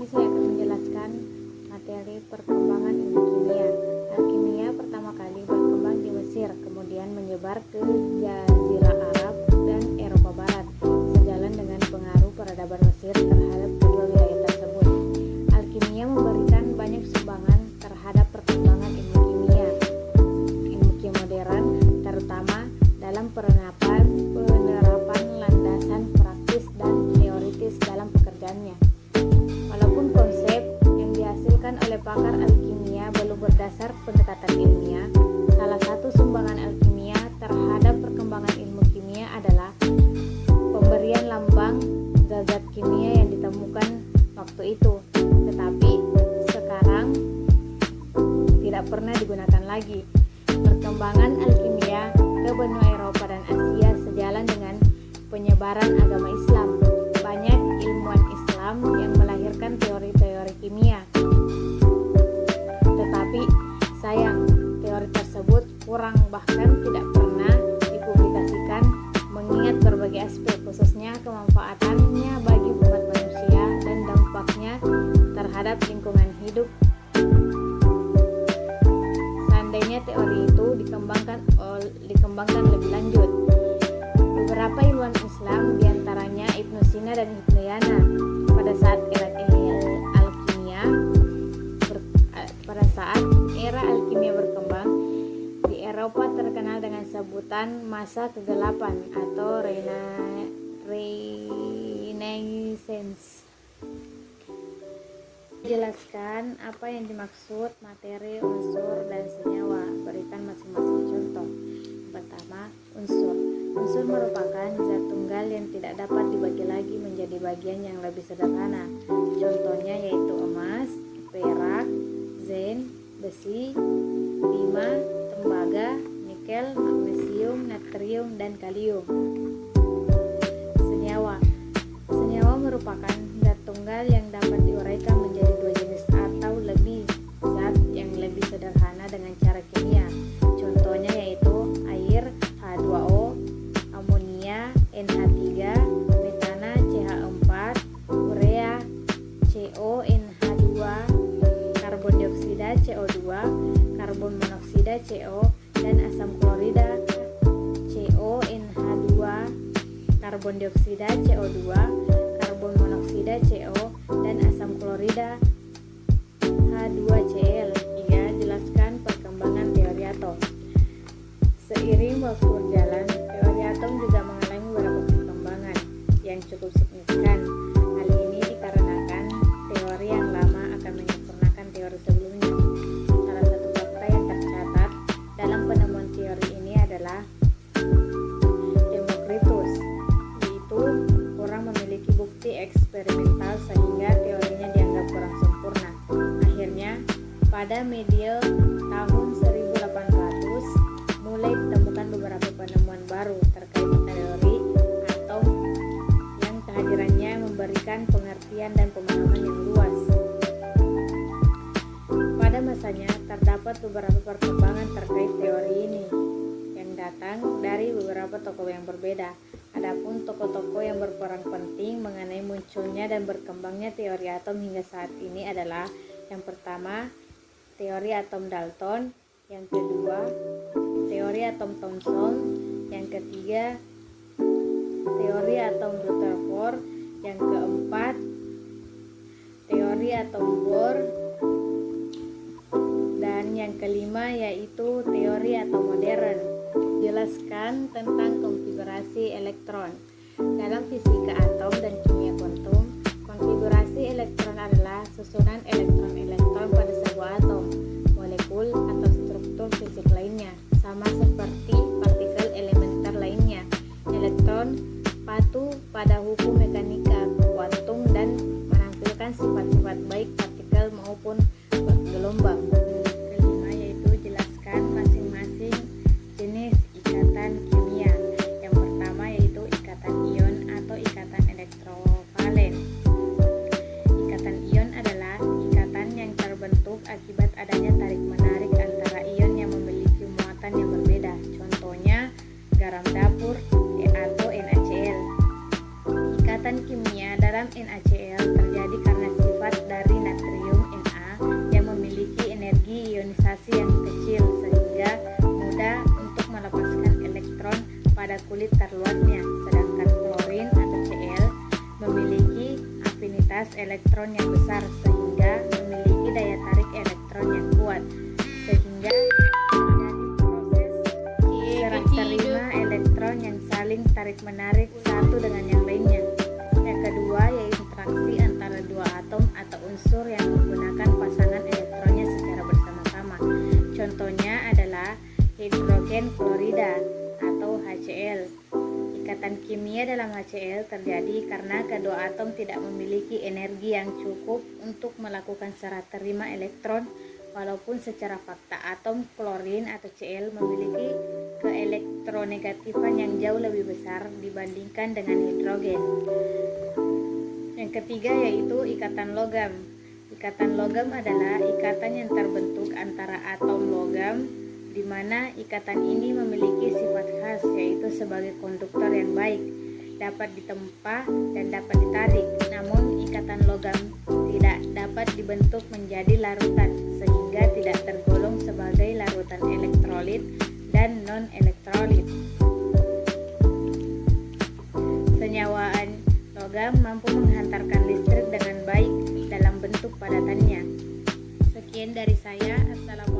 saya akan menjelaskan materi perkembangan ilmu kimia. Alkimia pertama kali berkembang di Mesir, kemudian menyebar ke Jazirah Arab dan Eropa Barat, sejalan dengan pengaruh peradaban Mesir terhadap kedua wilayah tersebut. Alkimia memberikan banyak sumbangan terhadap perkembangan ilmu kimia modern, terutama dalam penerapan landasan praktis dan teoritis dalam pekerjaannya. Walaupun konsep yang dihasilkan oleh pakar alkimia belum berdasar pendekatan ilmiah, salah satu sumbangan alkimia terhadap perkembangan ilmu kimia adalah pemberian lambang zat-zat kimia yang ditemukan waktu itu, tetapi sekarang tidak pernah digunakan lagi. Perkembangan alkimia ke benua Eropa dan Asia sejalan dengan penyebaran agama Islam. Banyak ilmuwan Islam yang melahirkan teori-teori kimia. Tetapi sayang, teori tersebut kurang bahkan tidak pernah dipublikasikan, mengingat berbagai aspek, khususnya kemanfaatannya bagi umat manusia dan dampaknya terhadap lingkungan hidup. Seandainya teori itu dikembangkan lebih lanjut. Beberapa ilmuwan Islam, diantaranya Ibnu Sina dan Ibnu Yana, pada saat era alkimia berkembang di Eropa, terkenal dengan sebutan masa kegelapan atau Renaissance. Jelaskan apa yang dimaksud materi, unsur, dan senyawa. Berikan masing-masing contoh. Pertama, unsur. Unsur merupakan zat tunggal yang tidak dapat dibagi lagi menjadi bagian yang lebih sederhana. Contohnya yaitu emas, perak, zen, besi, timah, tembaga, nikel, magnesium, natrium, dan kalium. Senyawa. Senyawa merupakan zat tunggal yang dapat diuraikan menjadi dua jenis atau lebih zat yang lebih sederhana dengan cara kimia. Contohnya yaitu air H2O, amonia NH3, metana CH4, urea CONH2, karbon dioksida CO2, karbon monoksida CO, dan asam klorida CONH2, karbon dioksida CO2, karbon monoksida CO, dan asam klorida H2Cl. 3. Jelaskan perkembangan teori atom. Seiring waktu berjalan, teori atom juga mengalami beberapa perkembangan yang cukup signifikan. Hal ini dikarenakan teori yang lama akan menyempurnakan teori sebelumnya. Salah satu fakta yang tercatat dalam penemuan teori ini adalah Demokritus, yaitu kurang memiliki bukti eksperimental sehingga teorinya dianggap kurang sempurna. Akhirnya, pada medial tahun 1800 mulai ditemukan beberapa penemuan baru terkait teori atom yang kehadirannya memberikan pengertian dan pemahaman yang luas. Pada masanya terdapat beberapa perkembangan terkait teori ini yang datang dari beberapa tokoh yang berbeda. Adapun tokoh-tokoh yang berperan penting mengenai munculnya dan berkembangnya teori atom hingga saat ini adalah: yang pertama, teori atom Dalton; yang kedua, teori atom Thomson; yang ketiga, teori atom Rutherford; yang keempat, teori atom Bohr; dan yang kelima yaitu teori atom modern. Jelaskan tentang konfigurasi elektron. Dalam fisika atom dan kimia kuantum, konfigurasi elektron adalah susunan elektron-elektron pada sebuah atom, molekul, atau struktur fisik lainnya. Sama seperti partikel elementer lainnya, elektron patuh pada hukum mekanika kuantum dan menampilkan sifat-sifat baik partikel maupun gelombang. Kelima yaitu jelaskan masing-masing jenis ikatan kimia. Yang pertama yaitu ikatan ion atau ikatan elektrovalen. Ikatan ion adalah ikatan yang terbentuk akibat adanya tarik-menarik antara ion yang memiliki muatan yang berbeda. Contohnya garam dapur atau NaCl. Ikatan kimia dalam NaCl terjadi karena sifat dari ikatan kimia dalam HCl terjadi karena kedua atom tidak memiliki energi yang cukup untuk melakukan serah terima elektron, walaupun secara fakta atom klorin atau Cl memiliki keelektronegatifan yang jauh lebih besar dibandingkan dengan hidrogen. Yang ketiga yaitu ikatan logam. Ikatan logam adalah ikatan yang terbentuk antara atom logam, di mana ikatan ini memiliki sifat khas yaitu sebagai konduktor yang baik, dapat ditempa dan dapat ditarik. Namun ikatan logam tidak dapat dibentuk menjadi larutan sehingga tidak tergolong sebagai larutan elektrolit dan non-elektrolit. Senyawaan logam mampu menghantarkan listrik dengan baik dalam bentuk padatannya. Sekian dari saya. Assalamualaikum.